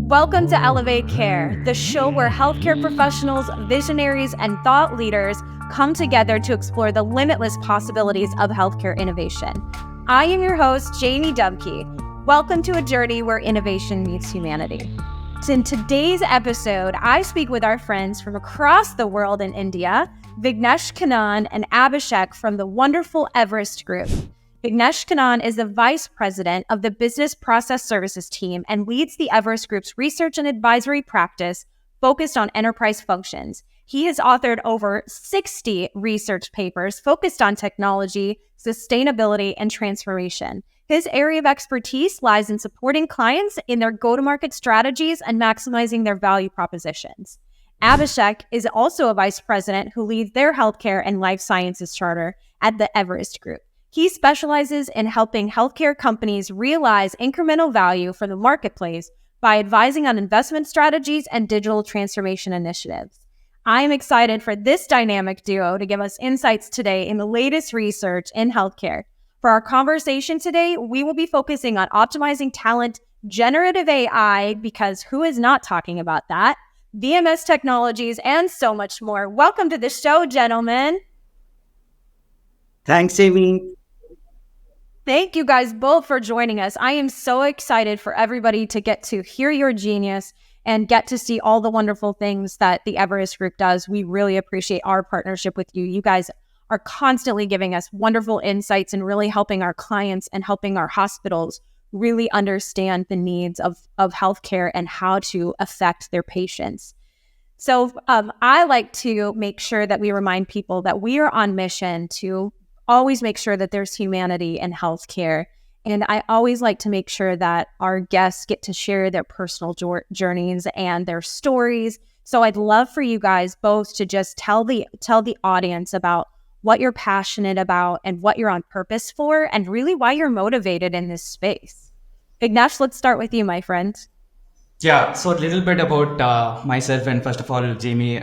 Welcome to Elevate Care, the show where healthcare professionals, visionaries, and thought leaders come together to explore the limitless possibilities of healthcare innovation. I am your host, Jamie Dubke. Welcome to a journey where innovation meets humanity. In today's episode, I speak with our friends from across the world in India, Vignesh Kannan and Abhishek from the wonderful Everest Group. Vignesh Kannan is the Vice President of the Business Process Services team and leads the Everest Group's research and advisory practice focused on enterprise functions. He has authored over 60 research papers focused on technology, sustainability, and transformation. His area of expertise lies in supporting clients in their go-to-market strategies and maximizing their value propositions. Abhishek is also a vice president who leads their healthcare and life sciences charter at the Everest Group. He specializes in helping healthcare companies realize incremental value for the marketplace by advising on investment strategies and digital transformation initiatives. I am excited for this dynamic duo to give us insights today in the latest research in healthcare. For our conversation today, we will be focusing on optimizing talent, generative AI, because who is not talking about that, VMS technologies, and so much more. Welcome to the show, gentlemen. Thanks, Amy. Thank you guys both for joining us. I am so excited for everybody to get to hear your genius and get to see all the wonderful things that the Everest Group does. We really appreciate our partnership with you. You guys are constantly giving us wonderful insights and really helping our clients and helping our hospitals really understand the needs of healthcare and how to affect their patients. So I like to make sure that we remind people that we are on mission to always make sure that there's humanity in healthcare. And I always like to make sure that our guests get to share their personal journeys and their stories. So I'd love for you guys both to just tell the audience about what you're passionate about and what you're on purpose for, and really why you're motivated in this space. Vignesh, let's start with you, my friend. Yeah, so a little bit about myself, and first of all, Jamie,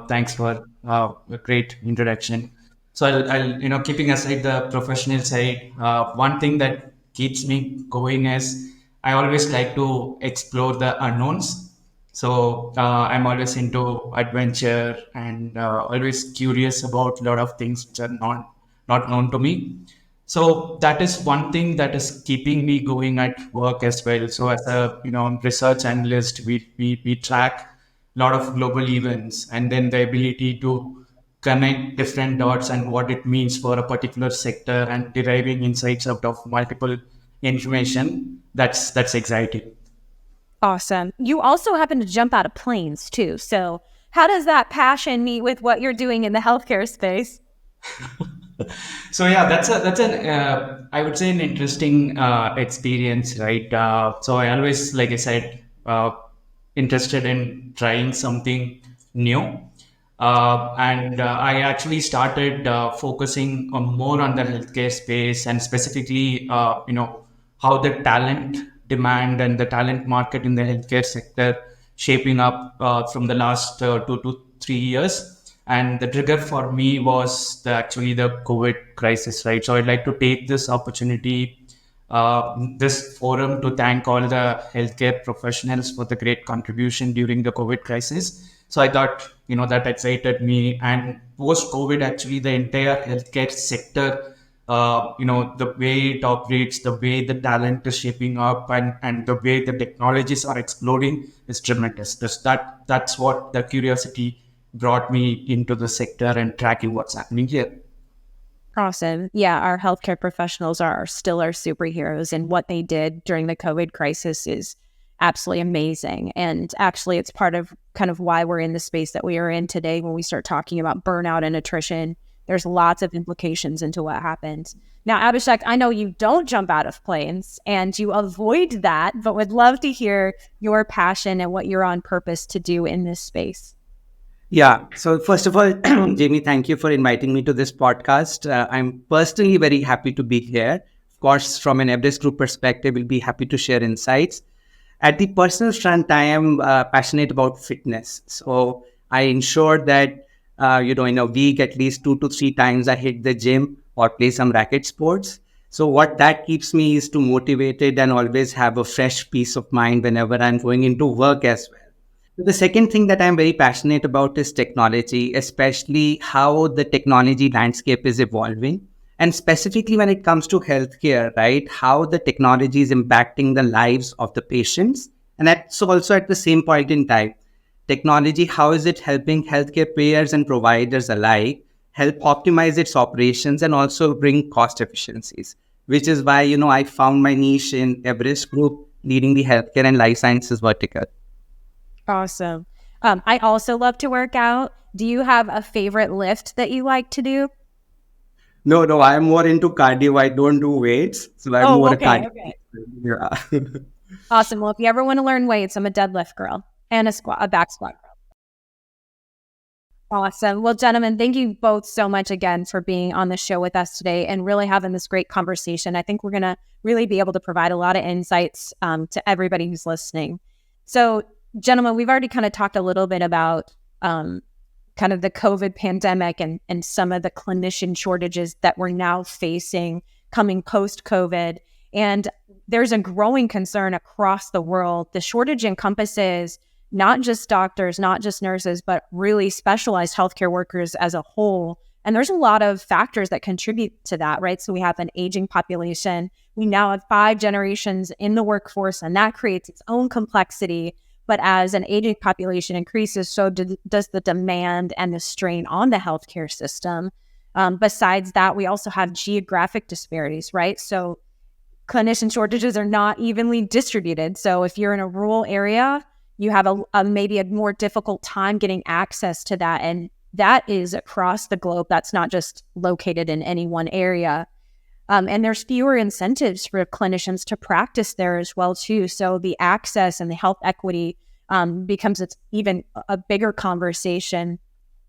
thanks for a great introduction. So I'll keeping aside the professional side, one thing that keeps me going is I always like to explore the unknowns. So I'm always into adventure and always curious about a lot of things which are not known to me. So that is one thing that is keeping me going at work as well. So as a research analyst, we track a lot of global events, and then the ability to connect different dots and what it means for a particular sector and deriving insights out of multiple information. That's exciting. Awesome. You also happen to jump out of planes too. So how does that passion meet with what you're doing in the healthcare space? So yeah, that's an I would say an interesting experience, right? So I always, like I said, interested in trying something new. And I actually started focusing on more on the healthcare space, and specifically, how the talent demand and the talent market in the healthcare sector shaping up from the last 2 to 3 years. And the trigger for me was actually the COVID crisis, right? So I'd like to take this opportunity, this forum, to thank all the healthcare professionals for the great contribution during the COVID crisis. So I thought, that excited me. And post-COVID, actually, the entire healthcare sector, the way it operates, the way the talent is shaping up, and the way the technologies are exploding is tremendous. That's what the curiosity brought me into the sector and tracking what's happening here. Awesome. Yeah, our healthcare professionals are still our superheroes, and what they did during the COVID crisis is absolutely amazing. And actually, it's part of kind of why we're in the space that we are in today. When we start talking about burnout and attrition, there's lots of implications into what happens. Now, Abhishek, I know you don't jump out of planes and you avoid that, but would love to hear your passion and what you're on purpose to do in this space. Yeah. So first of all, Jamie, thank you for inviting me to this podcast. I'm personally very happy to be here. Of course, from an Everest Group perspective, we'll be happy to share insights. At the personal front, I am passionate about fitness. So I ensure that, in a week, at least 2 to 3 times I hit the gym or play some racket sports. So what that keeps me is to motivated and always have a fresh peace of mind whenever I'm going into work as well. The second thing that I'm very passionate about is technology, especially how the technology landscape is evolving. And specifically when it comes to healthcare, right? How the technology is impacting the lives of the patients. And that's also at the same point in time. Technology, how is it helping healthcare payers and providers alike help optimize its operations and also bring cost efficiencies? Which is why, I found my niche in Everest Group leading the healthcare and life sciences vertical. Awesome. I also love to work out. Do you have a favorite lift that you like to do? No, I'm more into cardio. I don't do weights, so I'm Oh, more a okay. cardio. Okay. Yeah. Awesome. Well, if you ever want to learn weights, I'm a deadlift girl and a back squat girl. Awesome. Well, gentlemen, thank you both so much again for being on the show with us today and really having this great conversation. I think we're going to really be able to provide a lot of insights to everybody who's listening. So, gentlemen, we've already kind of talked a little bit about kind of the COVID pandemic and some of the clinician shortages that we're now facing coming post-COVID. And there's a growing concern across the world. The shortage encompasses not just doctors, not just nurses, but really specialized healthcare workers as a whole. And there's a lot of factors that contribute to that, right? So we have an aging population. We now have 5 generations in the workforce, and that creates its own complexity. But as an aging population increases, so does the demand and the strain on the healthcare system. Besides that, we also have geographic disparities, right? So clinician shortages are not evenly distributed. So if you're in a rural area, you have maybe a more difficult time getting access to that. And that is across the globe. That's not just located in any one area. And there's fewer incentives for clinicians to practice there as well, too. So the access and the health equity becomes even a bigger conversation,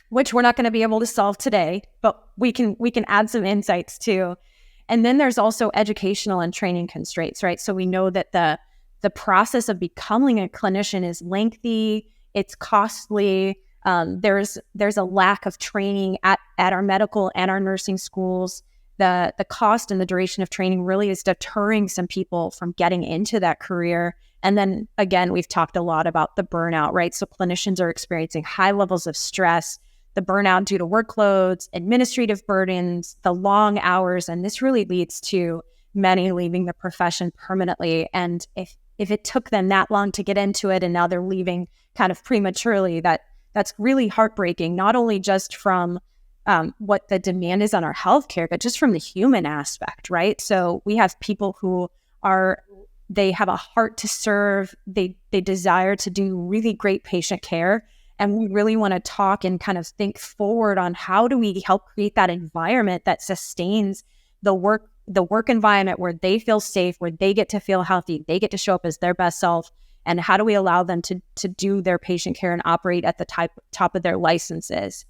which we're not going to be able to solve today, but we can add some insights too. And then there's also educational and training constraints, right? So we know that the process of becoming a clinician is lengthy, it's costly. There's a lack of training at our medical and our nursing schools. The cost and the duration of training really is deterring some people from getting into that career. And then again, we've talked a lot about the burnout, right? So clinicians are experiencing high levels of stress, the burnout due to workloads, administrative burdens, the long hours, and this really leads to many leaving the profession permanently. And if it took them that long to get into it and now they're leaving kind of prematurely, that's really heartbreaking, not only just from what the demand is on our healthcare, but just from the human aspect, right? So we have people who they have a heart to serve, they desire to do really great patient care. And we really want to talk and kind of think forward on how do we help create that environment that sustains the work environment where they feel safe, where they get to feel healthy, they get to show up as their best self, and how do we allow them to do their patient care and operate at the top of their licenses.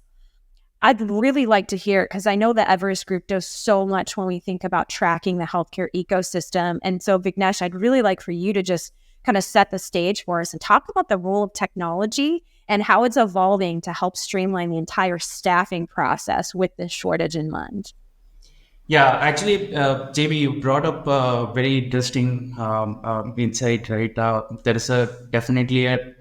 I'd really like to hear, because I know the Everest Group does so much when we think about tracking the healthcare ecosystem. And so, Vignesh, I'd really like for you to just kind of set the stage for us and talk about the role of technology and how it's evolving to help streamline the entire staffing process with this shortage in mind. Yeah, actually, Jamie, you brought up a very interesting insight, right? There is definitely a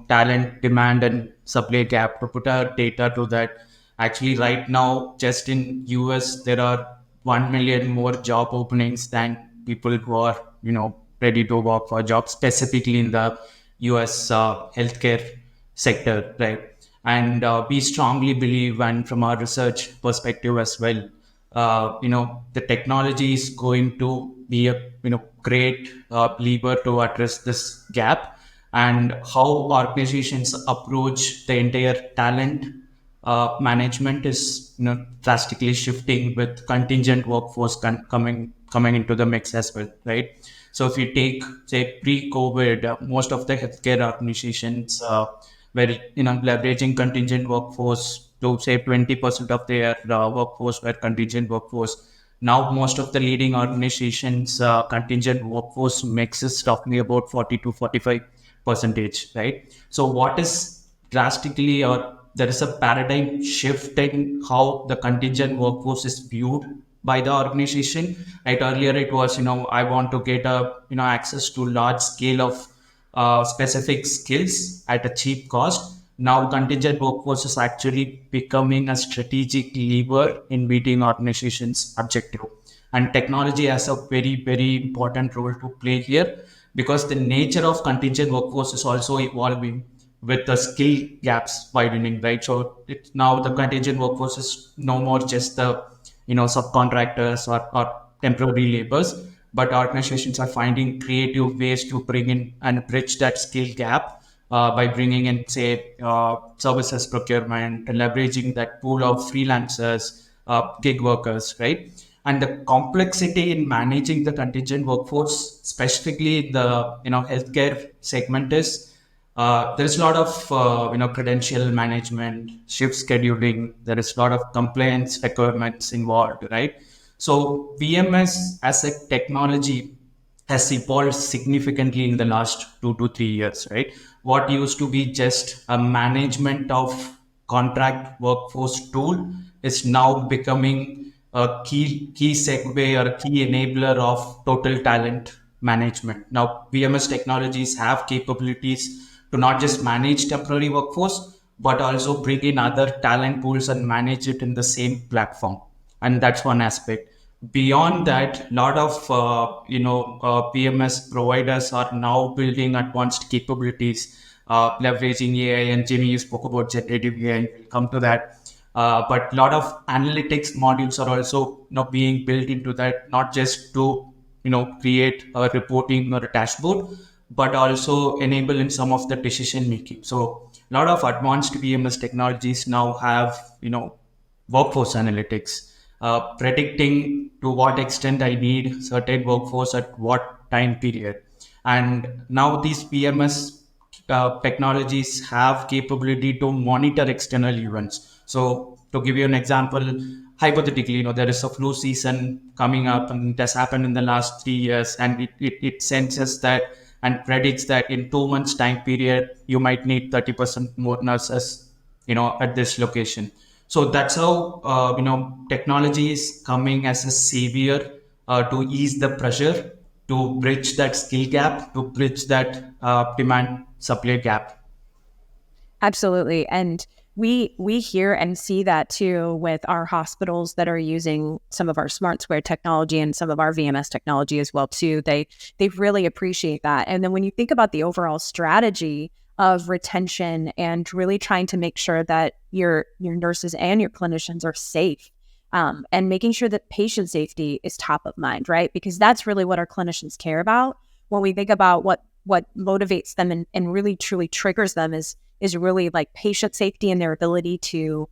talent demand and supply gap. To put our data to that, actually, right now, just in US, there are 1 million more job openings than people who are ready to work for jobs, specifically in the US healthcare sector, right? And we strongly believe, and from our research perspective as well, the technology is going to be a great lever to address this gap. And how organizations approach the entire talent management is drastically shifting with contingent workforce coming into the mix as well, right? So if you take, say, pre-COVID, most of the healthcare organizations were leveraging contingent workforce to say 20% of their workforce were contingent workforce. Now most of the leading organizations contingent workforce mix is talking about 40 to 45 percentage, right? So what is there is a paradigm shift in how the contingent workforce is viewed by the organization. Right, earlier it was, I want to get a, access to large scale of specific skills at a cheap cost. Now contingent workforce is actually becoming a strategic lever in meeting organizations objective, and technology has a very, very important role to play here, because the nature of contingent workforce is also evolving with the skill gaps widening, right? So now the contingent workforce is no more just the, subcontractors or temporary laborers, but organizations are finding creative ways to bring in and bridge that skill gap by bringing in, say, services procurement, leveraging that pool of freelancers, gig workers, right? And the complexity in managing the contingent workforce, specifically the, healthcare segment, is there's a lot of credential management, shift scheduling. There is a lot of compliance requirements involved, right? So VMS as a technology has evolved significantly in the last 2 to 3 years, right? What used to be just a management of contract workforce tool is now becoming a key segue or a key enabler of total talent management. Now, VMS technologies have capabilities to not just manage temporary workforce, but also bring in other talent pools and manage it in the same platform. And that's one aspect. Beyond that, a lot of PMS providers are now building advanced capabilities, leveraging AI. And Jimmy, you spoke about generative AI. We'll come to that. But a lot of analytics modules are also being built into that, not just to create a reporting or a dashboard, but also enable in some of the decision making. So a lot of advanced PMS technologies now have workforce analytics, predicting to what extent I need certain workforce at what time period. And now these PMS technologies have capability to monitor external events. So to give you an example, hypothetically, there is a flu season coming up, and it has happened in the last 3 years, and it senses that and predicts that in 2 months time period you might need 30% more nurses at this location. So that's how technology is coming as a savior to ease the pressure, to bridge that skill gap, to bridge that demand supply gap. Absolutely. And we hear and see that too with our hospitals that are using some of our SmartSquare technology and some of our VMS technology as well too. They really appreciate that. And then when you think about the overall strategy of retention and really trying to make sure that your nurses and your clinicians are safe, and making sure that patient safety is top of mind, right? Because that's really what our clinicians care about. When we think about what motivates them and really truly triggers them is really like patient safety and their ability to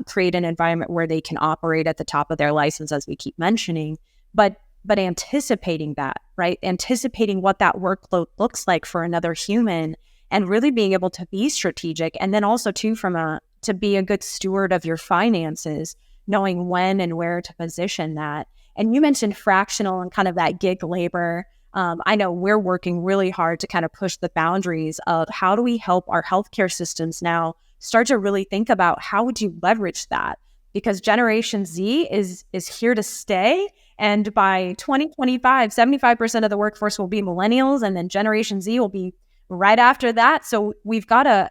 create an environment where they can operate at the top of their license, as we keep mentioning, but anticipating that, right? Anticipating what that workload looks like for another human and really being able to be strategic. And then also too, to be a good steward of your finances, knowing when and where to position that. And you mentioned fractional and kind of that gig labor. I know we're working really hard to kind of push the boundaries of how do we help our healthcare systems now start to really think about how would you leverage that? Because Generation Z is here to stay. And by 2025, 75% of the workforce will be millennials, and then Generation Z will be right after that. So we've got a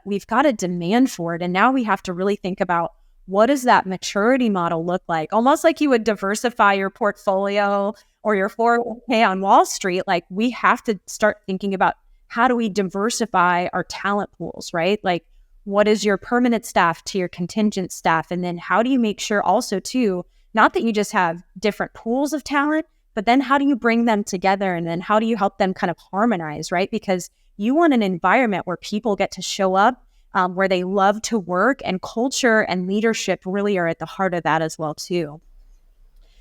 demand for it. And now we have to really think about what does that maturity model look like? Almost like you would diversify your portfolio or your 401k on Wall Street. Like we have to start thinking about how do we diversify our talent pools, right? Like what is your permanent staff to your contingent staff? And then how do you make sure also too, not that you just have different pools of talent, but then how do you bring them together? And then how do you help them kind of harmonize, right? Because you want an environment where people get to show up, where they love to work, and culture and leadership really are at the heart of that as well too.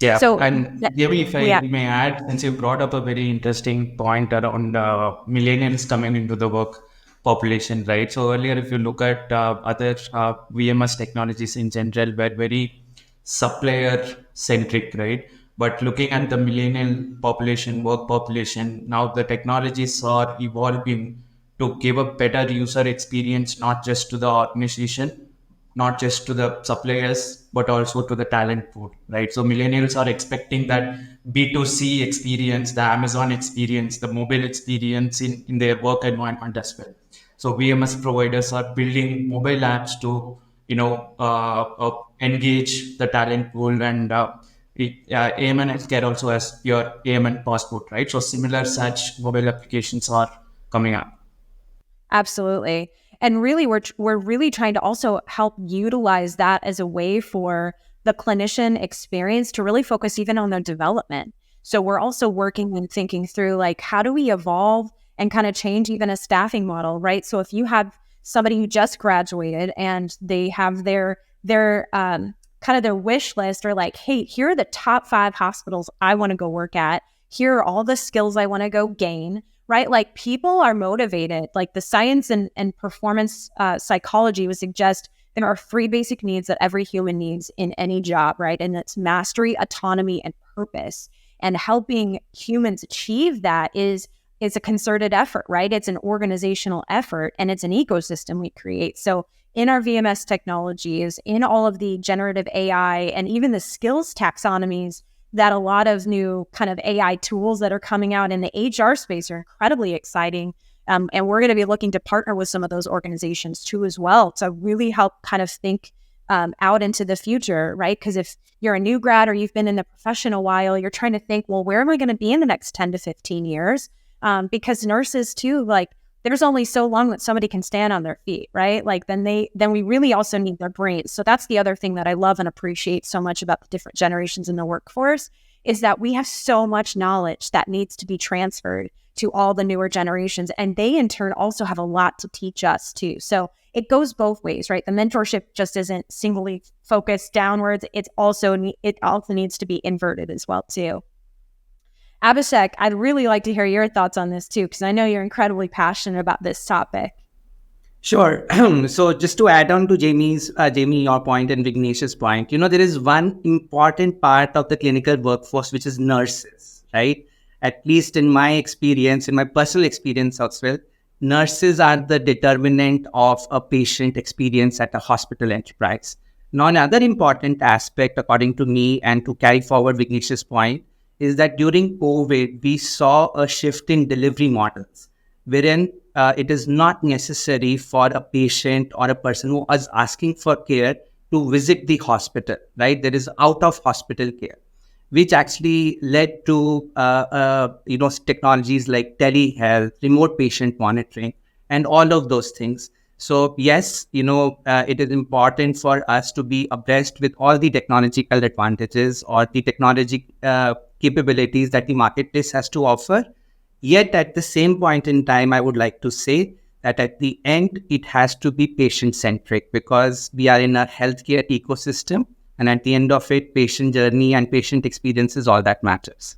Yeah. So, and maybe if I may add, since you brought up a very interesting point around millennials coming into the work population, right? So earlier, if you look at other VMS technologies in general, were very supplier centric, right? But looking at the millennial population, work population, now the technologies are evolving to give a better user experience, not just to the organization, not just to the suppliers, but also to the talent pool, right? So millennials are expecting that B2C experience, the Amazon experience, the mobile experience in their work environment as well. So VMS providers are building mobile apps to, engage the talent pool, and AMN Healthcare also has your AMN passport, right? So similar such mobile applications are coming up. Absolutely. And really, we're really trying to also help utilize that as a way for the clinician experience to really focus even on their development. So we're also working and thinking through, like, how do we evolve and kind of change even a staffing model, right? So if you have somebody who just graduated and they have their kind of their wish list, or like, hey, here are the top 5 hospitals I want to go work at. Here are all the skills I want to go gain. Right? Like, people are motivated. Like, the science and performance psychology would suggest there are 3 basic needs that every human needs in any job, right? And it's mastery, autonomy, and purpose. And helping humans achieve that is a concerted effort, right? It's an organizational effort, and it's an ecosystem we create. So in our VMS technologies, in all of the generative AI, and even the skills taxonomies, that a lot of new kind of AI tools that are coming out in the HR space are incredibly exciting. And we're going to be looking to partner with some of those organizations too as well to really help kind of think out into the future, right? Because if you're a new grad or you've been in the profession a while, you're trying to think, well, where am I going to be in the next 10 to 15 years? Because nurses too, like, there's only so long that somebody can stand on their feet, right? Like, then we really also need their brains. So that's the other thing that I love and appreciate so much about the different generations in the workforce, is that we have so much knowledge that needs to be transferred to all the newer generations. And they in turn also have a lot to teach us too. So it goes both ways, right? The mentorship just isn't singly focused downwards. It also needs to be inverted as well too. Abhishek, I'd really like to hear your thoughts on this too, because I know you're incredibly passionate about this topic. Sure. So just to add on to Jamie, your point and Vignesh's point, there is one important part of the clinical workforce, which is nurses, right? At least in my experience, in my personal experience as well, nurses are the determinant of a patient experience at a hospital enterprise. Now, another important aspect, according to me, and to carry forward Vignesh's point, is that during COVID, we saw a shift in delivery models, wherein it is not necessary for a patient or a person who is asking for care to visit the hospital, right? There is out of hospital care, which actually led to technologies like telehealth, remote patient monitoring, and all of those things. So yes, it is important for us to be abreast with all the technological advantages or the technology capabilities that the marketplace has to offer. Yet at the same point in time, I would like to say that at the end, it has to be patient-centric, because we are in a healthcare ecosystem. And at the end of it, patient journey and patient experience is all that matters.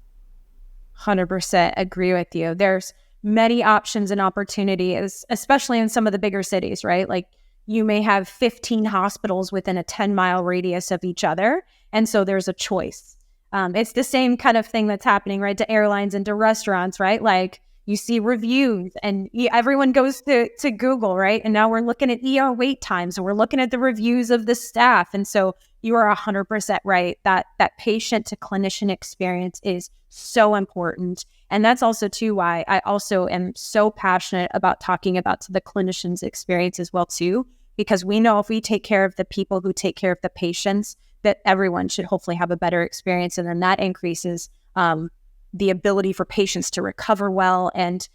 100% agree with you. There's many options and opportunities, especially in some of the bigger cities, right? Like, you may have 15 hospitals within a 10-mile radius of each other. And so there's a choice. It's the same kind of thing that's happening, right, to airlines and to restaurants, right? Like, you see reviews and everyone goes to Google, right? And now we're looking at ER wait times, and we're looking at the reviews of the staff. And so you are 100% right that patient to clinician experience is so important. And that's also too why I also am so passionate about talking about the clinician's experience as well too, because we know if we take care of the people who take care of the patients, that everyone should hopefully have a better experience. And then that increases the ability for patients to recover well. And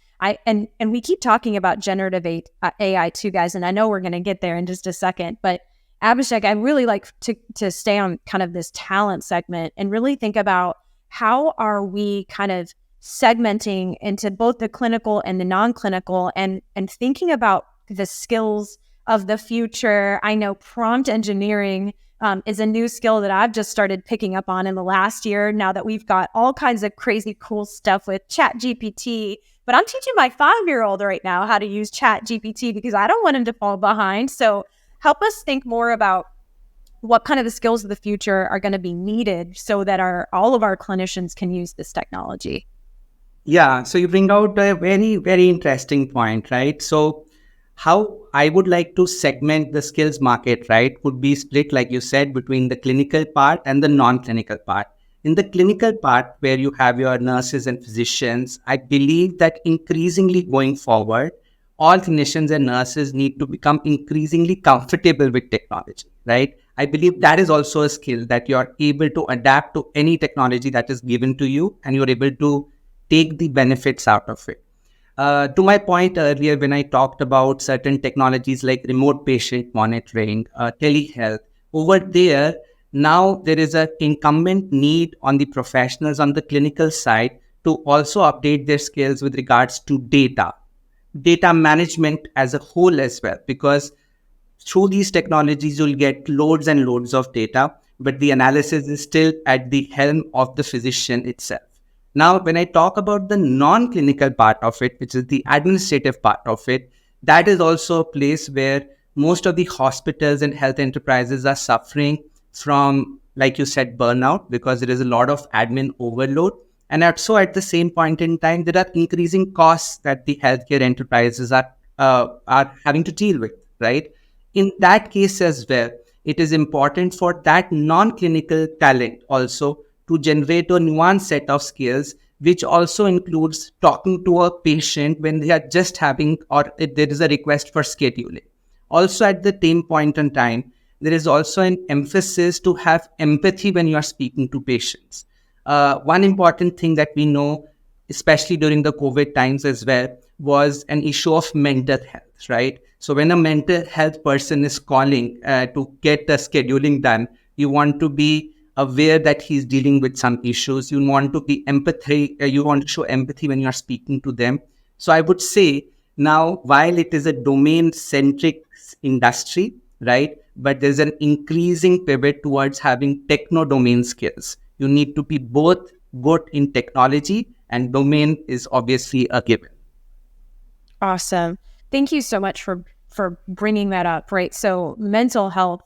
we keep talking about generative AI too, guys. And I know we're going to get there in just a second, but Abhishek, I'd really like to stay on kind of this talent segment and really think about how are we kind of segmenting into both the clinical and the non-clinical, and thinking about the skills of the future. I know prompt engineering is a new skill that I've just started picking up on in the last year, now that we've got all kinds of crazy cool stuff with ChatGPT. But I'm teaching my 5-year-old right now how to use ChatGPT because I don't want him to fall behind. So help us think more about what kind of the skills of the future are going to be needed so that all of our clinicians can use this technology. Yeah, so you bring out a very, very interesting point, right? So How I would like to segment the skills market, right, would be split, like you said, between the clinical part and the non-clinical part. In the clinical part, where you have your nurses and physicians, I believe that increasingly going forward, all clinicians and nurses need to become increasingly comfortable with technology, right? I believe that is also a skill that you're able to adapt to any technology that is given to you and you're able to take the benefits out of it. To my point earlier, when I talked about certain technologies like remote patient monitoring, telehealth, over there, now there is an incumbent need on the professionals on the clinical side to also update their skills with regards to data management as a whole as well, because through these technologies you'll get loads and loads of data, but the analysis is still at the helm of the physician itself. Now when I talk about the non-clinical part of it, which is the administrative part of it, that is also a place where most of the hospitals and health enterprises are suffering from, like you said, burnout, because there is a lot of admin overload. And so at the same point in time, there are increasing costs that the healthcare enterprises are having to deal with, right? In that case as well, it is important for that non-clinical talent also to generate a nuanced set of skills, which also includes talking to a patient when they are just having, or if there is a request for scheduling. Also, at the same point in time, there is also an emphasis to have empathy when you are speaking to patients. One important thing that we know, especially during the COVID times as well, was an issue of mental health, right? So when a mental health person is calling to get the scheduling done, you want to be aware that he's dealing with some issues. You want to be empathy. You want to show empathy when you are speaking to them. So I would say now, while it is a domain-centric industry, right, but there's an increasing pivot towards having techno-domain skills. You need to be both good in technology, and domain is obviously a given. Awesome. Thank you so much for bringing that up, right? So mental health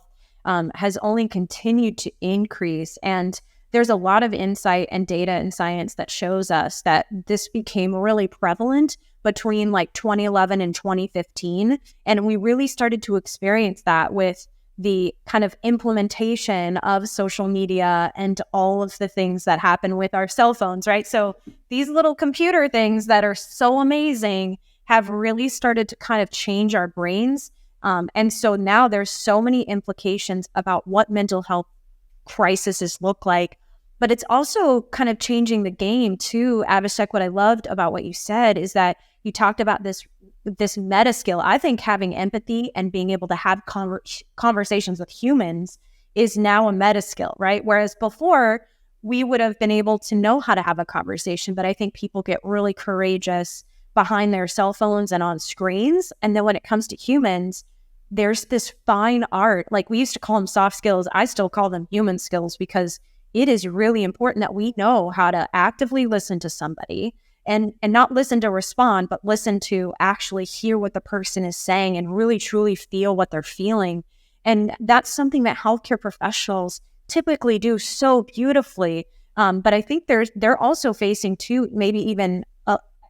has only continued to increase, and there's a lot of insight and data and science that shows us that this became really prevalent between like 2011 and 2015, and we really started to experience that with the kind of implementation of social media and all of the things that happen with our cell phones, right? So these little computer things that are so amazing have really started to kind of change our brains. And so now there's so many implications about what mental health crises look like, but it's also kind of changing the game too. Abhishek, what I loved about what you said is that you talked about this meta skill. I think having empathy and being able to have conversations with humans is now a meta skill, right? Whereas before we would have been able to know how to have a conversation, but I think people get really courageous behind their cell phones and on screens. And then when it comes to humans, there's this fine art. Like we used to call them soft skills. I still call them human skills, because it is really important that we know how to actively listen to somebody and not listen to respond, but listen to actually hear what the person is saying and really truly feel what they're feeling. And that's something that healthcare professionals typically do so beautifully. But I think they're also facing too, maybe even,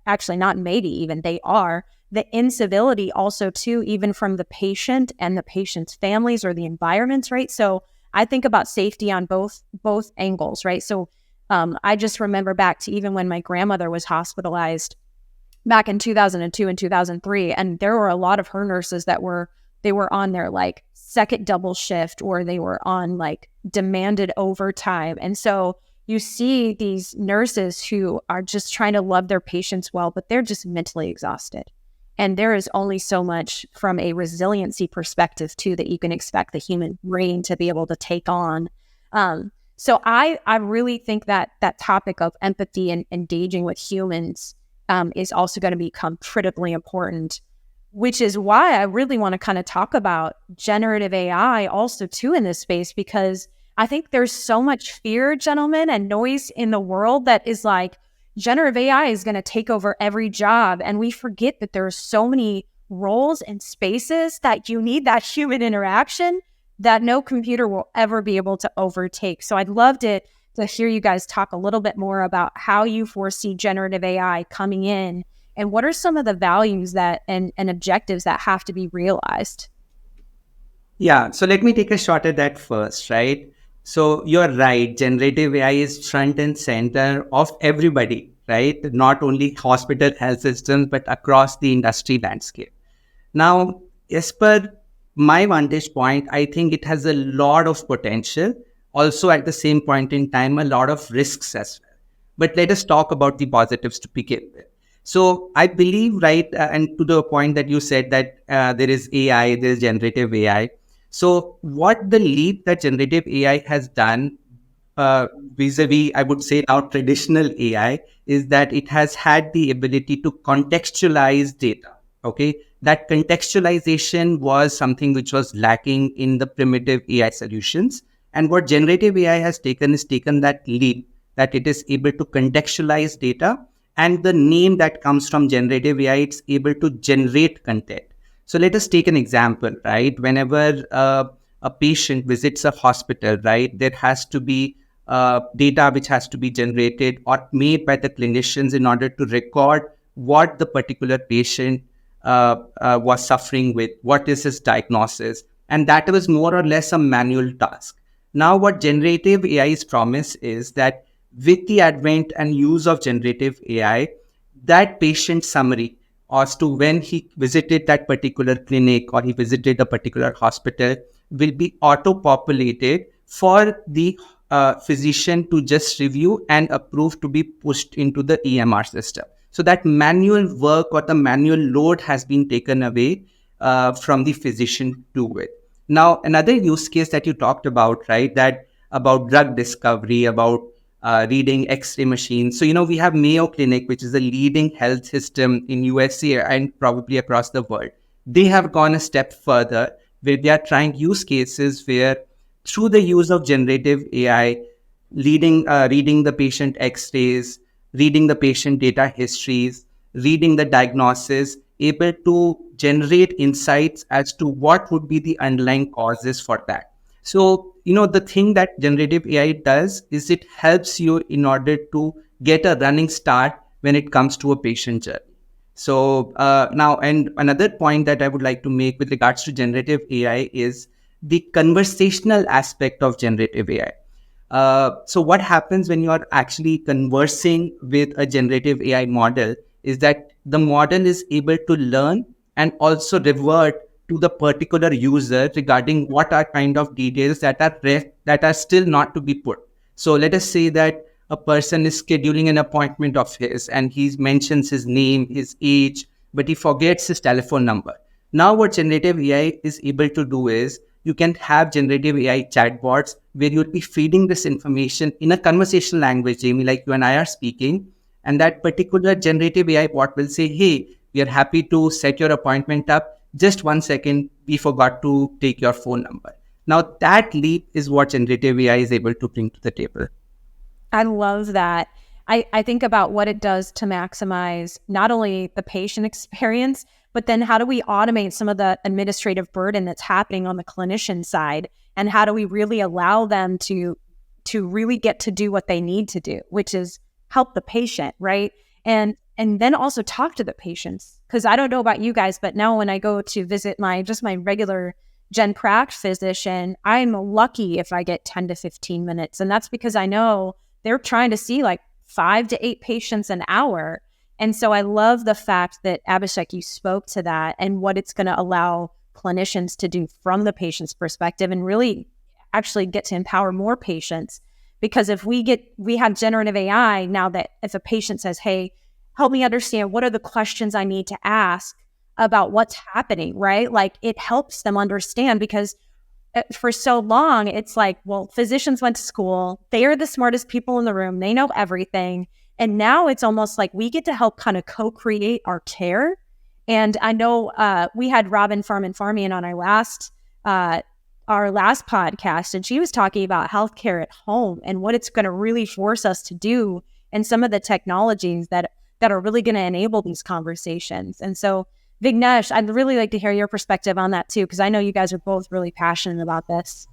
actually not maybe even, they are, the incivility also too, even from the patient and the patient's families or the environments, right? So I think about safety on both angles, right? So I just remember back to even when my grandmother was hospitalized back in 2002 and 2003, and there were a lot of her nurses that were on their like second double shift, or they were on like demanded overtime. And so you see these nurses who are just trying to love their patients well, but they're just mentally exhausted. And there is only so much from a resiliency perspective too that you can expect the human brain to be able to take on. So I really think that that topic of empathy and engaging with humans is also going to become critically important, which is why I really want to kind of talk about generative AI also too in this space, because I think there's so much fear, gentlemen, and noise in the world that is like, generative AI is going to take over every job. And we forget that there are so many roles and spaces that you need that human interaction that no computer will ever be able to overtake. So I'd love to hear you guys talk a little bit more about how you foresee generative AI coming in And what are some of the values that and objectives that have to be realized? Yeah, so let me take a shot at that first, right? So you're right, generative AI is front and center of everybody, right? Not only hospital health systems, but across the industry landscape. Now, as per my vantage point, I think it has a lot of potential. Also, at the same point in time, a lot of risks as well. But let us talk about the positives to begin with. So, I believe, right, and to the point that you said that there is AI, there is generative AI. So, what the leap that generative AI has done uh, vis-a-vis, I would say now traditional AI, is that it has had the ability to contextualize data. Okay, that contextualization was something which was lacking in the primitive AI solutions. And what generative AI has taken is taken that leap that it is able to contextualize data, and the name that comes from generative AI, it's able to generate content. So let us take an example, right? Whenever a patient visits a hospital, right, there has to be data which has to be generated or made by the clinicians in order to record what the particular patient was suffering with, what is his diagnosis. And that was more or less a manual task. Now, what generative AI's promise is that with the advent and use of generative AI, that patient summary as to when he visited that particular clinic or he visited a particular hospital will be auto-populated for the physician to just review and approve to be pushed into the EMR system. So that manual work or the manual load has been taken away from the physician to do it. Now, another use case that you talked about, right, that about drug discovery, about reading X-ray machines. So, we have Mayo Clinic, which is a leading health system in USA and probably across the world. They have gone a step further where they are trying use cases where through the use of generative AI, reading the patient X-rays, reading the patient data histories, reading the diagnosis, able to generate insights as to what would be the underlying causes for that. So, the thing that generative AI does is it helps you in order to get a running start when it comes to a patient journey. So now, and another point that I would like to make with regards to generative AI is the conversational aspect of generative AI. So what happens when you are actually conversing with a generative AI model is that the model is able to learn and also revert to the particular user regarding what are kind of details that are still not to be put. So let us say that a person is scheduling an appointment of his and he mentions his name, his age, but he forgets his telephone number. Now what generative AI is able to do is you can have generative AI chatbots where you'll be feeding this information in a conversational language, Jamie, like you and I are speaking. And that particular generative AI bot will say, hey, we are happy to set your appointment up. Just 1 second, we forgot to take your phone number. Now that leap is what generative AI is able to bring to the table. I love that. I think about what it does to maximize not only the patient experience, but then how do we automate some of the administrative burden that's happening on the clinician side? And how do we really allow them to really get to do what they need to do, which is help the patient, right? And then also talk to the patients. Because I don't know about you guys, but now when I go to visit my regular Gen Pract physician, I'm lucky if I get 10 to 15 minutes. And that's because I know they're trying to see like 5 to 8 patients an hour. And so I love the fact that, Abhishek, you spoke to that and what it's going to allow clinicians to do from the patient's perspective and really actually get to empower more patients. Because if we have generative AI now, that if a patient says, hey, help me understand what are the questions I need to ask about what's happening, right? Like it helps them understand, because for so long, it's like, well, physicians went to school. They are the smartest people in the room. They know everything. And now it's almost like we get to help kind of co-create our care. And I know we had Robin Farman-Farmian on our last podcast, and she was talking about healthcare at home and what it's going to really force us to do, and some of the technologies that are really going to enable these conversations. And so, Vignesh, I'd really like to hear your perspective on that too, because I know you guys are both really passionate about this.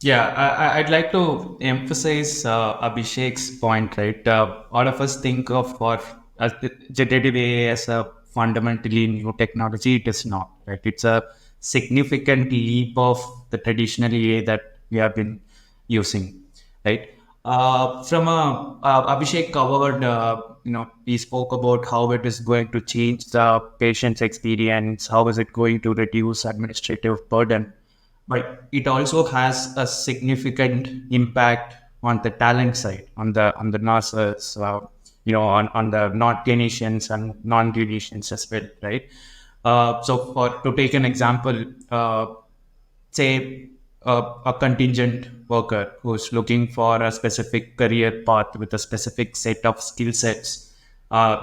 Yeah, I'd like to emphasize Abhishek's point, right? All of us think of our generative AI as a fundamentally new technology, it is not, right? It's a significant leap of the traditional AI that we have been using, right? Abhishek covered, he spoke about how it is going to change the patient's experience, how is it going to reduce administrative burden, but it also has a significant impact on the talent side, on the nurses, on the non-clinicians and non-clinicians as well, right? So, to take an example, say a contingent worker who's looking for a specific career path with a specific set of skill sets.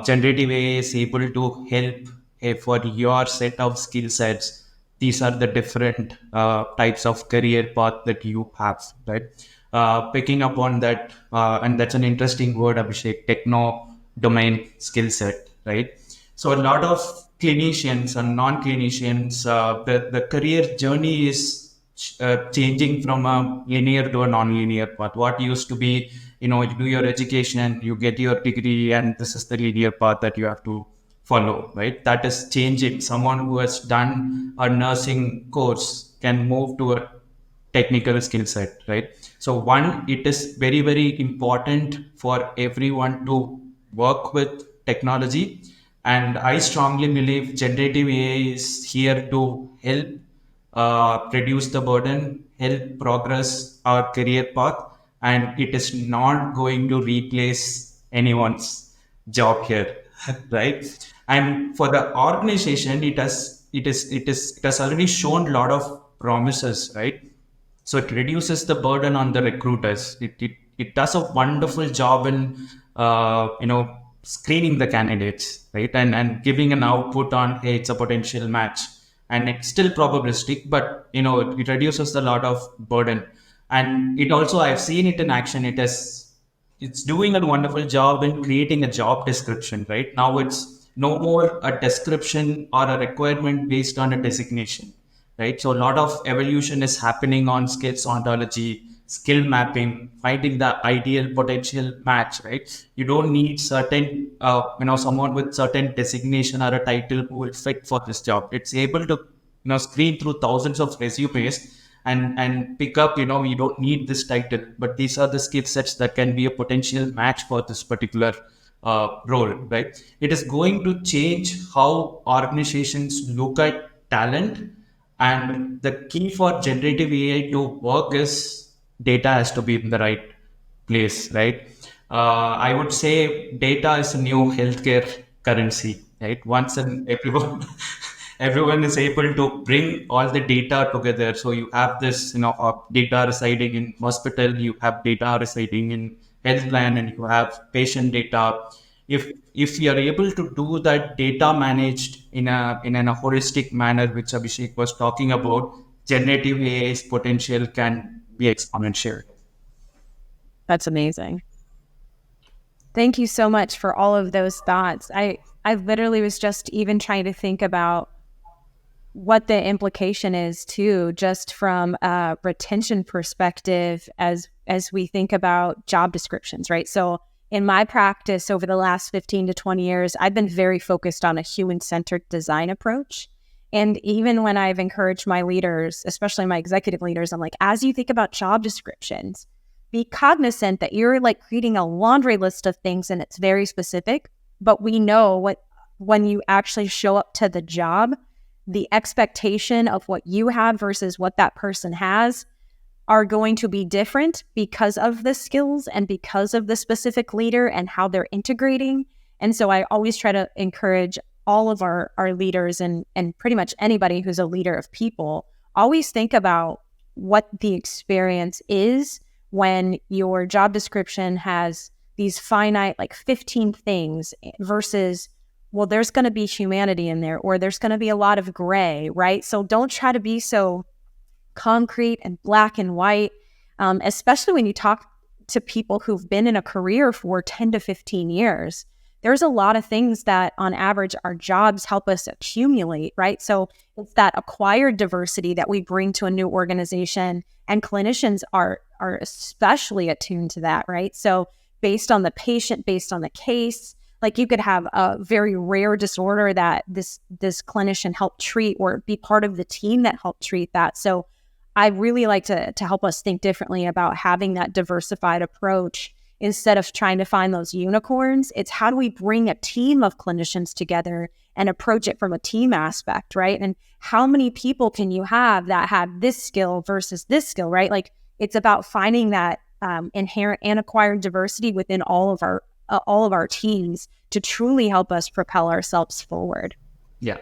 Generative AI is able to help, hey, for your set of skill sets. These are the different types of career path that you have, right? Picking up on that, and that's an interesting word, Abhishek, techno domain skill set, right? So a lot of clinicians and non-clinicians, the career journey is changing from a linear to a non-linear path. What used to be, you do your education, you get your degree, and this is the linear path that you have to follow, right? That is changing. Someone who has done a nursing course can move to a technical skill set, right? So one, it is very, very important for everyone to work with technology. And I strongly believe generative AI is here to help reduce the burden, help progress our career path, and it is not going to replace anyone's job here, right? And for the organization, it has already shown a lot of promises, right? So it reduces the burden on the recruiters. It does a wonderful job in screening the candidates, right, and giving an output on, hey, it's a potential match, and it's still probabilistic, but it reduces a lot of burden. And it also, I've seen it in action. It's doing a wonderful job in creating a job description, right? Now it's no more a description or a requirement based on a designation, right? So a lot of evolution is happening on skills ontology, skill mapping, finding the ideal potential match, right? You don't need certain, someone with certain designation or a title who will fit for this job. It's able to, screen through thousands of resumes and pick up, you don't need this title, but these are the skill sets that can be a potential match for this particular role, right? It is going to change how organizations look at talent, and the key for generative AI to work is data has to be in the right place, right? I would say data is a new healthcare currency, right? Once and everyone, everyone is able to bring all the data together. So you have this, data residing in hospital, you have data residing in health plan, and you have patient data. If you are able to do that data managed in a holistic manner, which Abhishek was talking about, generative AI's potential can be exponential. That's amazing. Thank you so much for all of those thoughts. I literally was just even trying to think about what the implication is too, just from a retention perspective as we think about job descriptions, right? So in my practice over the last 15 to 20 years, I've been very focused on a human-centered design approach. And even when I've encouraged my leaders, especially my executive leaders, I'm like, as you think about job descriptions, be cognizant that you're like creating a laundry list of things and it's very specific, but we know when you actually show up to the job, the expectation of what you have versus what that person has are going to be different because of the skills and because of the specific leader and how they're integrating. And so I always try to encourage all of our leaders and pretty much anybody who's a leader of people, always think about what the experience is when your job description has these finite, like 15 things versus, well, there's going to be humanity in there, or there's going to be a lot of gray, right? So don't try to be so concrete and black and white, especially when you talk to people who've been in a career for 10 to 15 years. There's a lot of things that on average our jobs help us accumulate, right? So it's that acquired diversity that we bring to a new organization, and clinicians are especially attuned to that, right? So based on the patient, based on the case, Like you could have a very rare disorder that this clinician helped treat or be part of the team that helped treat that. So I really like to help us think differently about having that diversified approach instead of trying to find those unicorns. It's how do we bring a team of clinicians together and approach it from a team aspect, right? And how many people can you have that have this skill versus this skill, right? Like it's about finding that inherent and acquired diversity within all of our teams to truly help us propel ourselves forward. Yeah.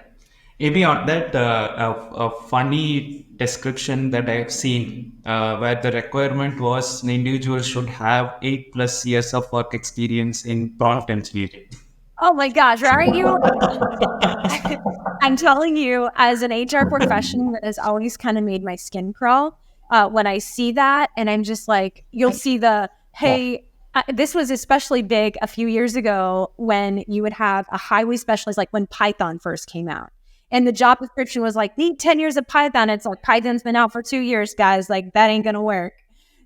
Maybe on that, a funny description that I've seen where the requirement was an individual should have 8+ years of work experience in prompt engineering. Oh my gosh, aren't you? I'm telling you, as an HR professional, that has always kind of made my skin crawl when I see that. And I'm just like, you'll see hey, this was especially big a few years ago when you would have a highly specialized, like when Python first came out. And the job description was like, need 10 years of Python. It's like, Python's been out for 2 years, guys. Like, that ain't going to work.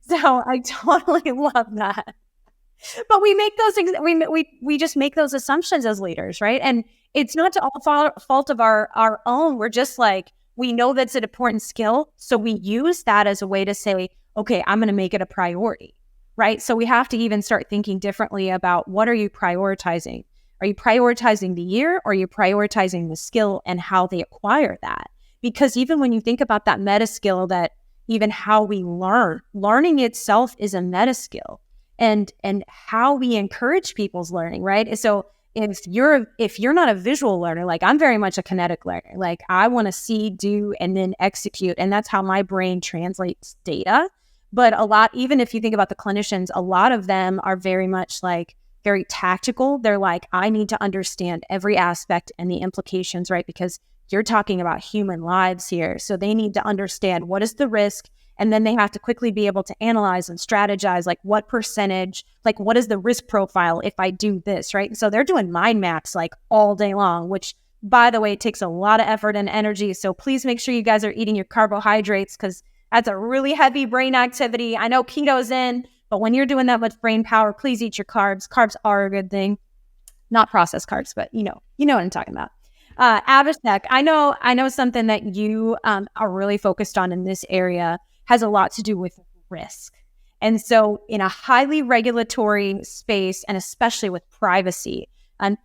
So I totally love that. But we make those things, we just make those assumptions as leaders, right? And it's not to all fault of our own. We're just like, we know that's an important skill. So we use that as a way to say, okay, I'm going to make it a priority, right? So we have to even start thinking differently about what are you prioritizing? Are you prioritizing the year or are you prioritizing the skill and how they acquire that? Because even when you think about that meta skill, that even how we learning itself is a meta skill, and how we encourage people's learning, right? So if you're not a visual learner, like I'm very much a kinetic learner, like I want to see, do, and then execute. And that's how my brain translates data. But even if you think about the clinicians, a lot of them are very much like very tactical. They're like, I need to understand every aspect and the implications, right? Because you're talking about human lives here. So they need to understand what is the risk. And then they have to quickly be able to analyze and strategize, like what percentage, like what is the risk profile if I do this, right? So they're doing mind maps like all day long, which by the way, takes a lot of effort and energy. So please make sure you guys are eating your carbohydrates because that's a really heavy brain activity. I know keto's in, but when you're doing that much brain power, please eat your carbs. Carbs are a good thing. Not processed carbs, but you know what I'm talking about. Abhishek, I know something that you are really focused on in this area has a lot to do with risk. And so in a highly regulatory space, and especially with privacy,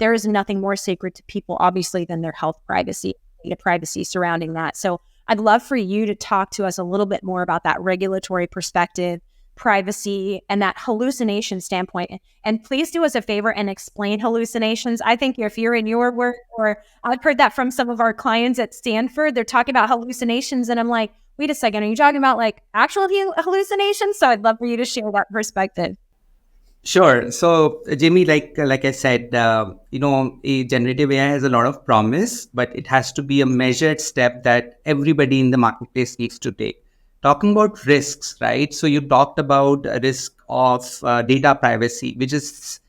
there is nothing more sacred to people, obviously, than their health privacy, data privacy surrounding that. So I'd love for you to talk to us a little bit more about that regulatory perspective, privacy, and that hallucination standpoint. And please do us a favor and explain hallucinations. I think if you're in your work, or I've heard that from some of our clients at Stanford, they're talking about hallucinations. And I'm like, wait a second, are you talking about like actual hallucinations? So I'd love for you to share that perspective. Sure. So, Jamie, like I said, a generative AI has a lot of promise, but it has to be a measured step that everybody in the marketplace needs to take. Talking about risks, right? So you talked about a risk of data privacy, which is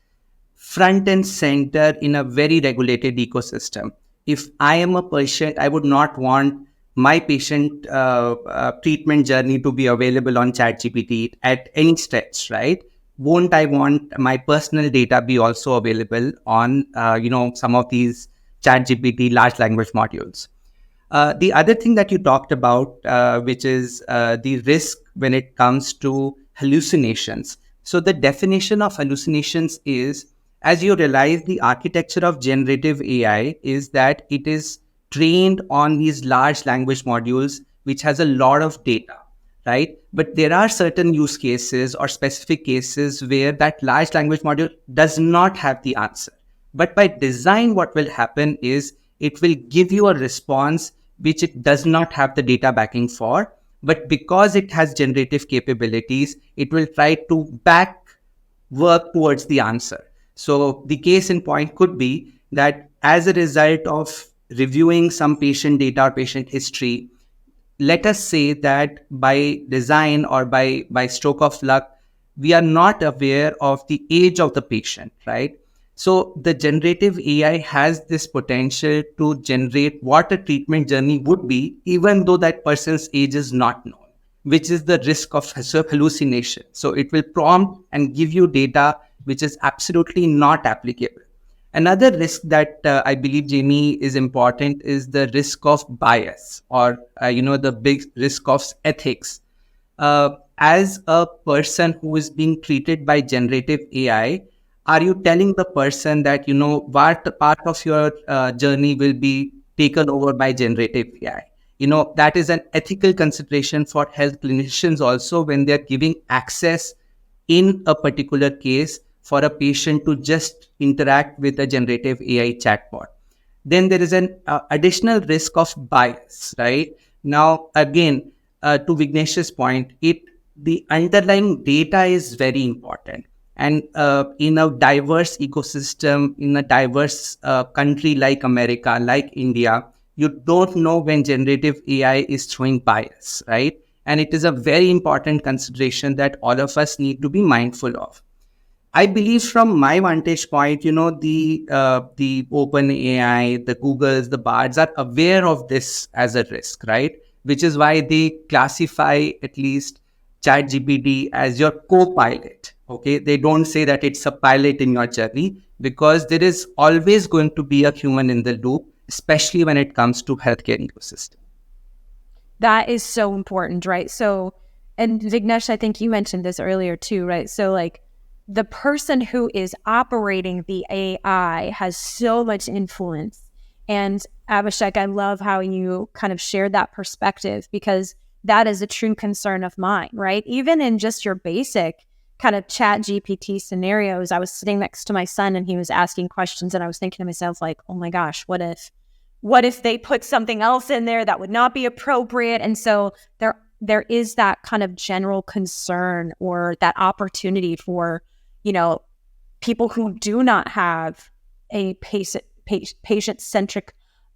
front and center in a very regulated ecosystem. If I am a patient, I would not want my patient treatment journey to be available on ChatGPT at any stretch, right? Won't I want my personal data be also available on, some of these ChatGPT large language modules? The other thing that you talked about, which is the risk when it comes to hallucinations. So the definition of hallucinations is, as you realize, the architecture of generative AI is that it is trained on these large language modules, which has a lot of data, right? But there are certain use cases or specific cases where that large language module does not have the answer. But by design, what will happen is it will give you a response which it does not have the data backing for. But because it has generative capabilities, it will try to work towards the answer. So the case in point could be that as a result of reviewing some patient data or patient history, let us say that by design or by stroke of luck, we are not aware of the age of the patient, right? So the generative AI has this potential to generate what a treatment journey would be, even though that person's age is not known, which is the risk of hallucination. So it will prompt and give you data which is absolutely not applicable. Another risk that I believe, Jamie, is important is the risk of bias, or the big risk of ethics. As a person who is being treated by generative AI, are you telling the person that what part of your journey will be taken over by generative AI? That is an ethical consideration for health clinicians also, when they're giving access in a particular case for a patient to just interact with a generative AI chatbot. Then there is an additional risk of bias, right? Now, again, to Vignesh's point, the underlying data is very important. And in a diverse ecosystem, in a diverse country like America, like India, you don't know when generative AI is throwing bias, right? And it is a very important consideration that all of us need to be mindful of. I believe, from my vantage point, the Open AI, the Googles, the Bards are aware of this as a risk, right? Which is why they classify at least ChatGPT as your co-pilot. Okay, they don't say that it's a pilot in your journey, because there is always going to be a human in the loop, especially when it comes to healthcare ecosystem. That is so important, right? So, and Vignesh, I think you mentioned this earlier too, right? So like the person who is operating the AI has so much influence. And Abhishek, I love how you kind of shared that perspective, because that is a true concern of mine, right? Even in just your basic kind of chat GPT scenarios, I was sitting next to my son and he was asking questions, and I was thinking to myself like, oh my gosh, what if they put something else in there that would not be appropriate? And so there is that kind of general concern, or that opportunity for, people who do not have a patient-centric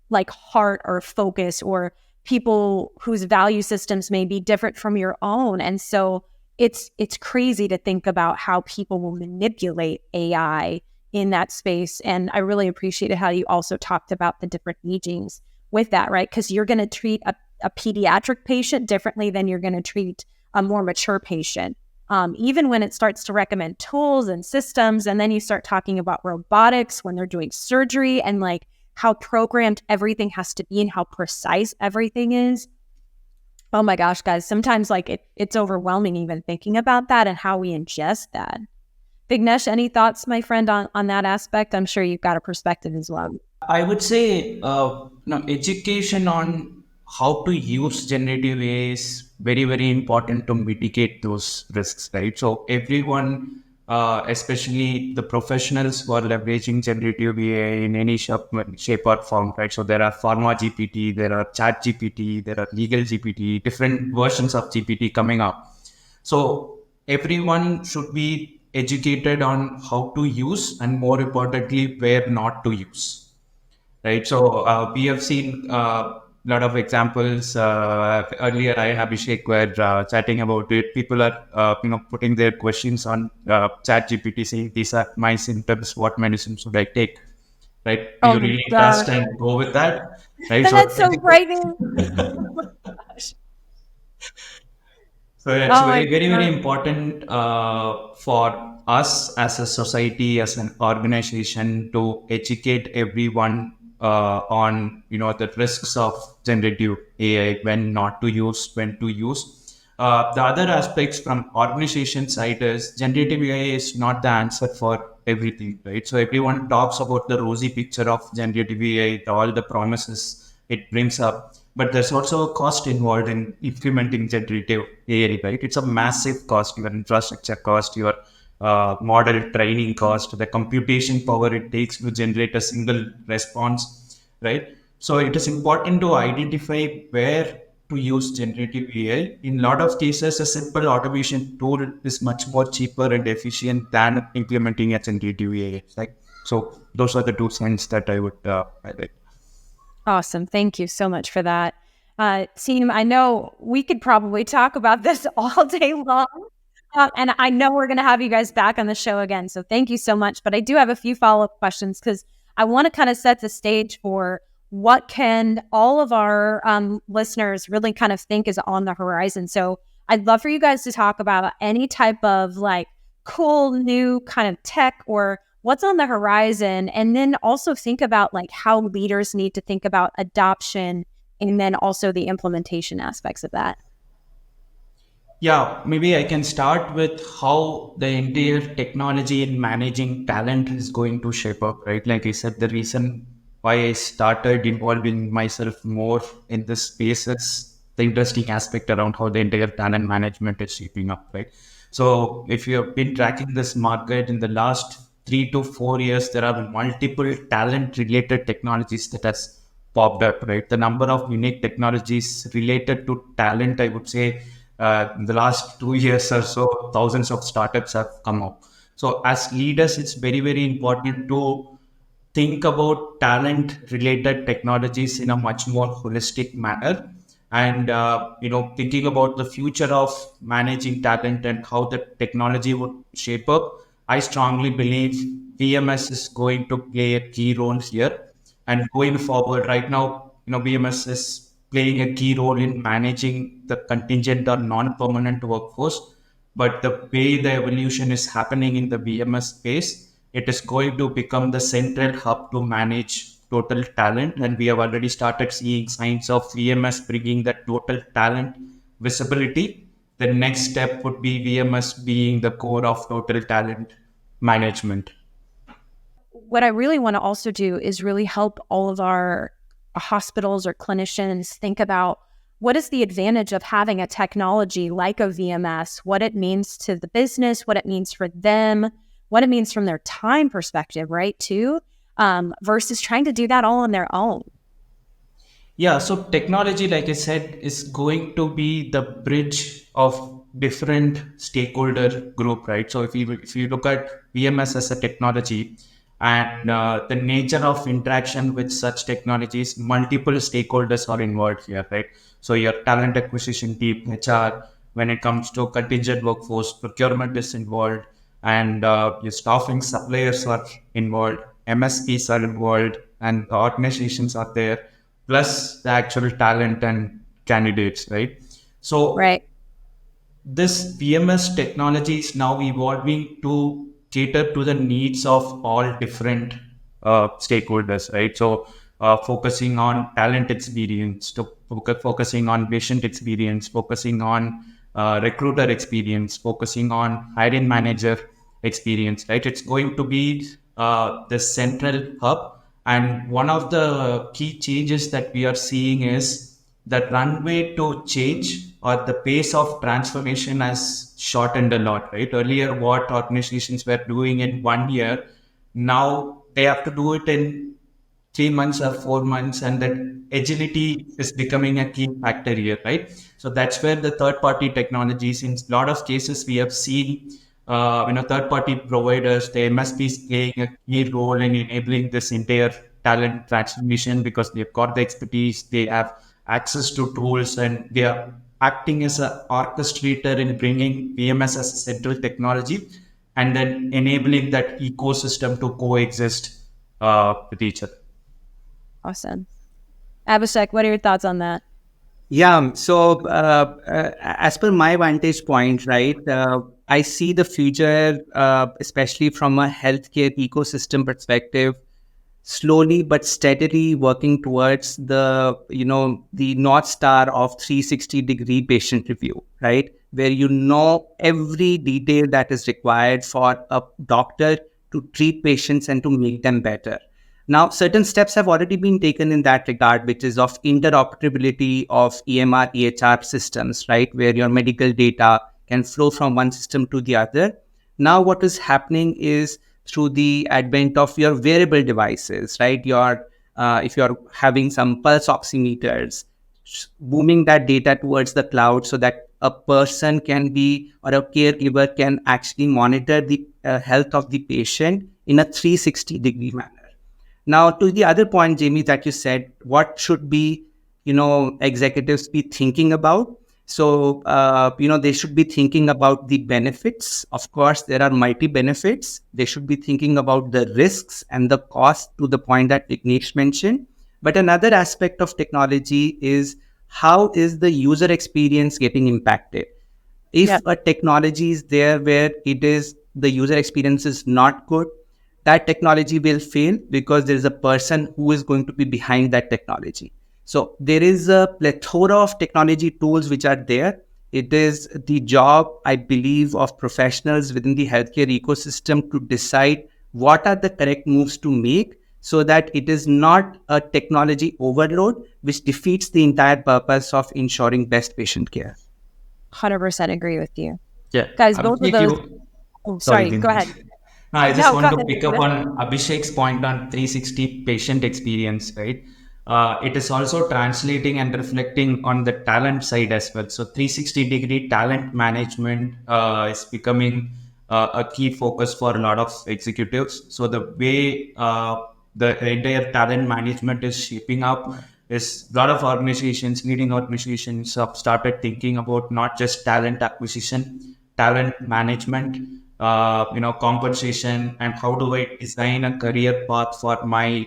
like heart or focus, or people whose value systems may be different from your own. And so it's crazy to think about how people will manipulate AI in that space. And I really appreciated how you also talked about the different agings with that, right? Because you're going to treat a pediatric patient differently than you're going to treat a more mature patient. Even when it starts to recommend tools and systems, and then you start talking about robotics when they're doing surgery, and like how programmed everything has to be and how precise everything is. Oh my gosh, guys, sometimes like it's overwhelming even thinking about that and how we ingest that. Vignesh, any thoughts, my friend, on that aspect? I'm sure you've got a perspective as well. I would say education on how to use generative AI is very, very important to mitigate those risks, right? So everyone, especially the professionals who are leveraging generative AI in any shape or form, right? So there are Pharma GPT, there are Chat GPT, there are Legal GPT, different versions of GPT coming up. So everyone should be educated on how to use, and more importantly, where not to use, right? So we have seen a lot of examples. Earlier, I and Abhishek were chatting about it. People are putting their questions on Chat GPT, saying these are my symptoms, what medicine should I take, right? Do Oh you my really gosh. trust and go with that, right? That's so frightening. So it's Oh my very, very, very God. important for us as a society, as an organization, to educate everyone on the risks of generative AI, when not to use, when to use. The other aspects from organization side is generative AI is not the answer for everything, right? So everyone talks about the rosy picture of generative AI, all the promises it brings up, but there's also a cost involved in implementing generative AI, right? It's a massive cost, your infrastructure cost, your model training cost, the computation power it takes to generate a single response, right? So it is important to identify where to use generative AI. In a lot of cases, a simple automation tool is much more cheaper and efficient than implementing a generative AI. Like, so those are the two signs that I would highlight. Awesome. Thank you so much for that. Team, I know we could probably talk about this all day long. And I know we're going to have you guys back on the show again. So thank you so much. But I do have a few follow-up questions, because I want to kind of set the stage for what can all of our listeners really kind of think is on the horizon. So I'd love for you guys to talk about any type of like cool new kind of tech, or what's on the horizon, and then also think about like how leaders need to think about adoption and then also the implementation aspects of that. Yeah, maybe I can start with how the entire technology in managing talent is going to shape up, right? Like I said, the reason why I started involving myself more in this space is the interesting aspect around how the entire talent management is shaping up, right? So if you have been tracking this market in the last 3 to 4 years, there are multiple talent related technologies that has popped up, right? The number of unique technologies related to talent, I would say, in the last 2 years or so, thousands of startups have come up. So, as leaders, it's very, very important to think about talent related technologies in a much more holistic manner, and thinking about the future of managing talent and how the technology would shape up. I strongly believe VMS is going to play a key role here, and going forward right now, VMS is playing a key role in managing the contingent or non-permanent workforce. But the way the evolution is happening in the VMS space, it is going to become the central hub to manage total talent. And we have already started seeing signs of VMS bringing that total talent visibility. The next step would be VMS being the core of total talent management. What I really want to also do is really help all of our hospitals or clinicians think about what is the advantage of having a technology like a VMS, what it means to the business, what it means for them, what it means from their time perspective, right, too, versus trying to do that all on their own. Yeah, so technology, like I said, is going to be the bridge of different stakeholder group, right? So if you look at VMS as a technology and the nature of interaction with such technologies, multiple stakeholders are involved here, right? So your talent acquisition team, HR, when it comes to contingent workforce, procurement is involved, and your staffing suppliers are involved, MSPs are involved, and the organizations are there, plus the actual talent and candidates, right? So Right. this VMS technology is now evolving to cater to the needs of all different stakeholders, right? So focusing on talent experience, focusing on patient experience, focusing on recruiter experience, focusing on hiring manager experience, right? It's going to be the central hub. And one of the key changes that we are seeing is the runway to change or the pace of transformation has shortened a lot, right? Earlier, what organizations were doing in 1 year, now they have to do it in 3 months or 4 months, and that agility is becoming a key factor here, right? So that's where the third party technologies, in a lot of cases we have seen third party providers, the MSPs playing a key role in enabling this entire talent transformation, because they've got the expertise, they have access to tools, and they are acting as an orchestrator in bringing VMS as a central technology, and then enabling that ecosystem to coexist with each other. Awesome. Abhishek, what are your thoughts on that? Yeah, so as per my vantage point, right, I see the future, especially from a healthcare ecosystem perspective, slowly but steadily working towards the North Star of 360-degree patient review, right, where you know every detail that is required for a doctor to treat patients and to make them better. Now, certain steps have already been taken in that regard, which is of interoperability of EMR, EHR systems, right, where your medical data can flow from one system to the other. Now, what is happening is through the advent of your wearable devices, right? If you're having some pulse oximeters, booming that data towards the cloud so that a person can be, or a caregiver can actually monitor the health of the patient in a 360-degree manner. Now, to the other point, Jamie, that you said, what should be, executives be thinking about? So, they should be thinking about the benefits. Of course, there are multi benefits. They should be thinking about the risks and the cost, to the point that Vignesh mentioned. But another aspect of technology is, how is the user experience getting impacted? If Yeah. a technology is there where the user experience is not good, that technology will fail because there is a person who is going to be behind that technology. So there is a plethora of technology tools which are there. It is the job, I believe, of professionals within the healthcare ecosystem to decide what are the correct moves to make so that it is not a technology overload which defeats the entire purpose of ensuring best patient care. 100% agree with you. Yeah. Guys, both of Abhishek, those. you, Oh, sorry, sorry. Go Vignesh. ahead. No, I just No, go want to ahead. pick up on Abhishek's point on 360 patient experience, right? It is also translating and reflecting on the talent side as well. So 360-degree talent management is becoming a key focus for a lot of executives. So the way the entire talent management is shaping up is a lot of organizations, leading organizations have started thinking about not just talent acquisition, talent management, compensation, and how do I design a career path for my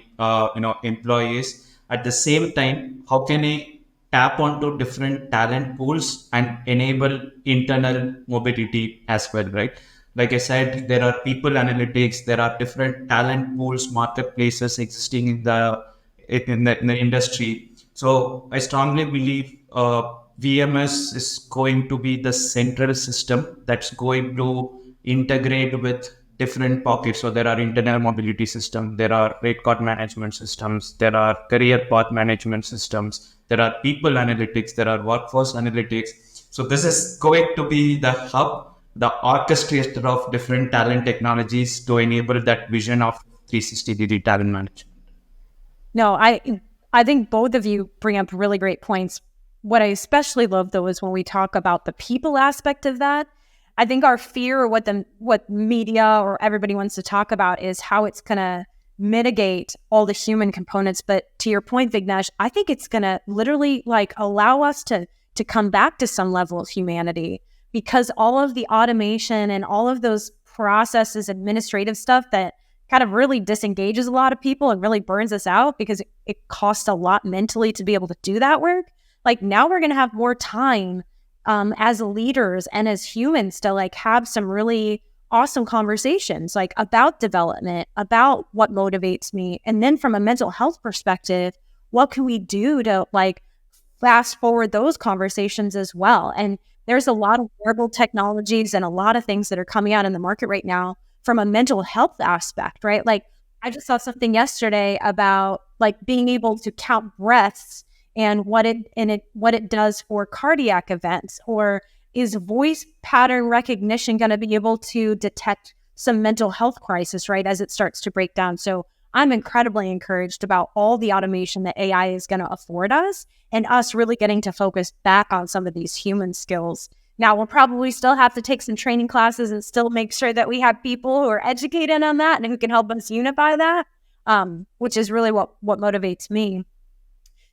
employees. At the same time, how can I tap onto different talent pools and enable internal mobility as well, right? Like I said, there are people analytics, there are different talent pools, marketplaces existing in the industry. So I strongly believe VMS is going to be the central system that's going to integrate with different pockets. So there are internal mobility systems, there are rate card management systems, there are career path management systems, there are people analytics, there are workforce analytics. So this is going to be the hub, the orchestrator of different talent technologies to enable that vision of 360-degree talent management. No, I think both of you bring up really great points. What I especially love, though, is when we talk about the people aspect of that. I think our fear, or what media or everybody wants to talk about, is how it's going to mitigate all the human components. But to your point, Vignesh, I think it's going to literally allow us to come back to some level of humanity, because all of the automation and all of those processes, administrative stuff that kind of really disengages a lot of people and really burns us out because it costs a lot mentally to be able to do that work. Like, now we're going to have more time as leaders and as humans to have some really awesome conversations about development, about what motivates me. And then from a mental health perspective, what can we do to fast forward those conversations as well? And there's a lot of wearable technologies and a lot of things that are coming out in the market right now from a mental health aspect, right? I just saw something yesterday about being able to count breaths and what it does for cardiac events, or is voice pattern recognition going to be able to detect some mental health crisis, right, as it starts to break down? So I'm incredibly encouraged about all the automation that AI is going to afford us, and us really getting to focus back on some of these human skills. Now, we'll probably still have to take some training classes and still make sure that we have people who are educated on that and who can help us unify that, which is really what motivates me.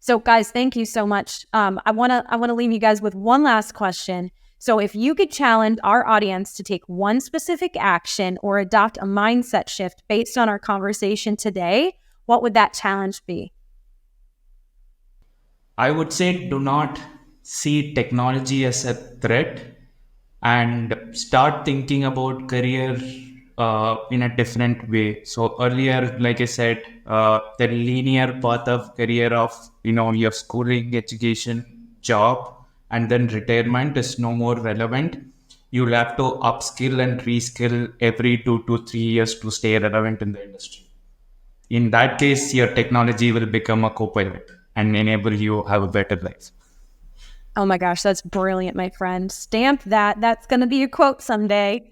So, guys, thank you so much. I want to leave you guys with one last question. So if you could challenge our audience to take one specific action or adopt a mindset shift based on our conversation today, what would that challenge be? I would say do not see technology as a threat and start thinking about career in a different way. So earlier, like I said, the linear path of career of your schooling, education, job, and then retirement is no more relevant. You'll have to upskill and reskill every 2 to 3 years to stay relevant in the industry. In that case, your technology will become a co-pilot and enable you to have a better life. Oh my gosh, that's brilliant, my friend. Stamp that. That's going to be a quote someday.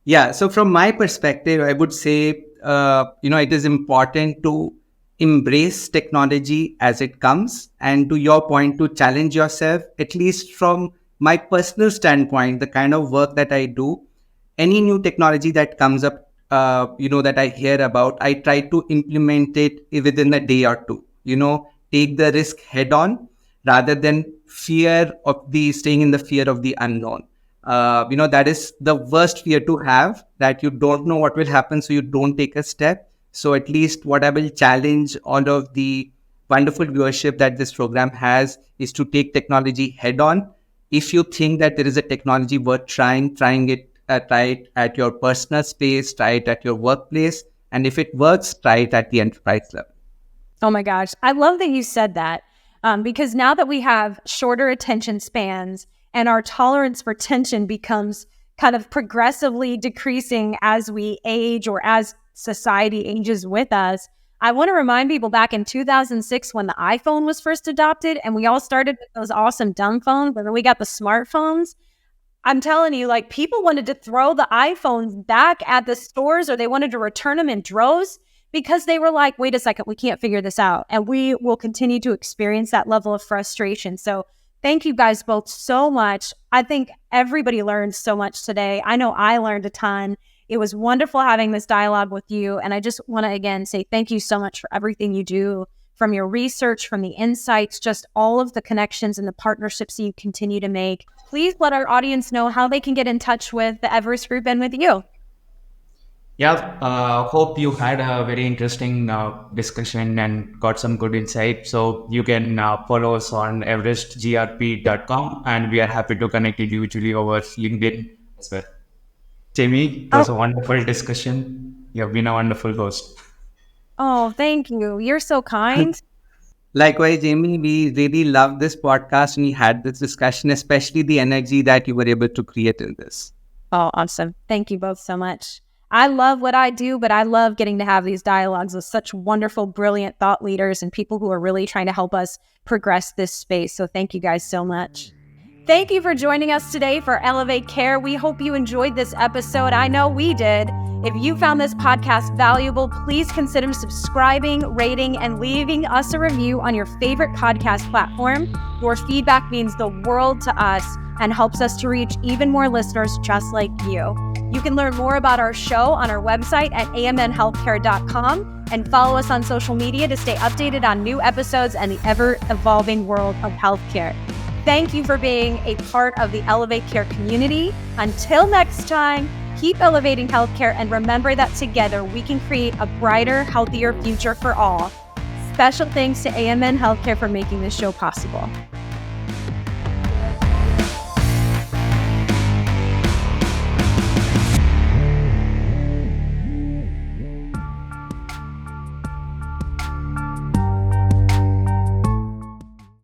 Yeah. So from my perspective, I would say, it is important to embrace technology as it comes. And to your point, to challenge yourself, at least from my personal standpoint, the kind of work that I do, any new technology that comes up, that I hear about, I try to implement it within a day or two, take the risk head on rather than staying in the fear of the unknown. That is the worst fear to have, that you don't know what will happen, so you don't take a step. So at least what I will challenge all of the wonderful viewership that this program has is to take technology head on. If you think that there is a technology worth trying it try it at your personal space, try it at your workplace, and if it works, try it at the enterprise level. Oh my gosh. I love that you said that because now that we have shorter attention spans and our tolerance for tension becomes kind of progressively decreasing as we age or as society ages with us, I want to remind people back in 2006 when the iPhone was first adopted and we all started with those awesome dumb phones, but then we got the smartphones. I'm telling you, like, people wanted to throw the iPhones back at the stores or they wanted to return them in droves because they were like, wait a second, we can't figure this out. And we will continue to experience that level of frustration. So thank you guys both so much. I think everybody learned so much today. I know I learned a ton. It was wonderful having this dialogue with you. And I just want to, again, say thank you so much for everything you do, from your research, from the insights, just all of the connections and the partnerships you continue to make. Please let our audience know how they can get in touch with the Everest Group and with you. Yeah, hope you had a very interesting discussion and got some good insight. So you can follow us on everestgrp.com, and we are happy to connect individually over LinkedIn as well. Jamie, it was a wonderful discussion. You have been a wonderful host. Oh, thank you. You're so kind. Likewise, Jamie, we really loved this podcast and we had this discussion, especially the energy that you were able to create in this. Oh, awesome. Thank you both so much. I love what I do, but I love getting to have these dialogues with such wonderful, brilliant thought leaders and people who are really trying to help us progress this space. So thank you guys so much. Thank you for joining us today for Elevate Care. We hope you enjoyed this episode. I know we did. If you found this podcast valuable, please consider subscribing, rating, and leaving us a review on your favorite podcast platform. Your feedback means the world to us and helps us to reach even more listeners just like you. You can learn more about our show on our website at amnhealthcare.com and follow us on social media to stay updated on new episodes and the ever-evolving world of healthcare. Thank you for being a part of the Elevate Care community. Until next time, keep elevating healthcare and remember that together we can create a brighter, healthier future for all. Special thanks to AMN Healthcare for making this show possible.